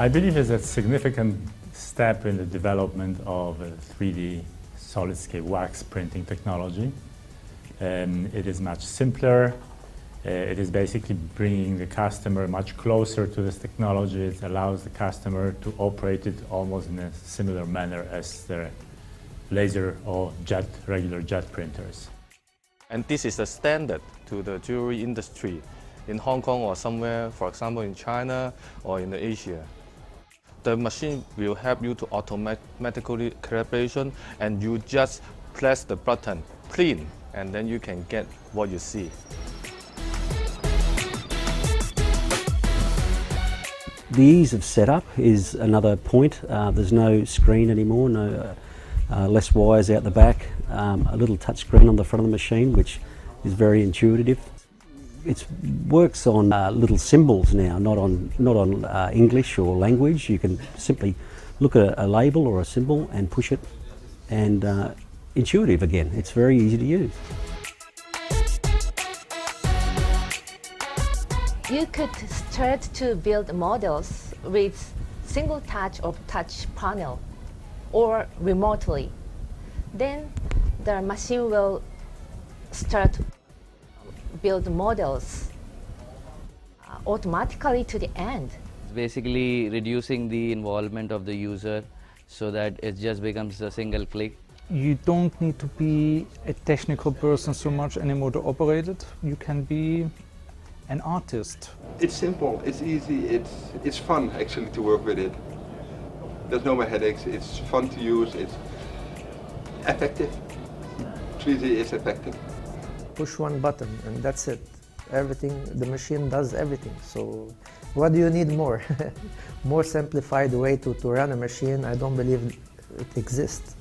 I believe it's a significant step in the development of 3D solid-scale wax printing technology. It is much simpler. It is basically bringing the customer much closer to this technology. It allows the customer to operate it almost in a similar manner as their laser or regular jet printers. And this is a standard to the jewelry industry in Hong Kong or somewhere, for example, in China or in Asia. The machine will help you to automatically calibration, and you just press the button, print, and then you can get what you see. The ease of setup is another point. There's no screen anymore, less wires out the back, a little touch screen on the front of the machine, which is very intuitive. It works on little symbols now, not on English or language. You can simply look at a label or a symbol and push it, and intuitive again. It's very easy to use. You could start to build models with single touch of touch panel or remotely. Then the machine will start build models automatically to the end. It's basically reducing the involvement of the user so that it just becomes a single click. You don't need to be a technical person so much anymore to operate it. You can be an artist. It's simple, it's easy, it's fun actually to work with it. There's no more headaches, it's fun to use, it's effective. 3D is effective. Push one button and that's it. Everything, the machine does everything. So what do you need more? More simplified way to run a machine, I don't believe it exists.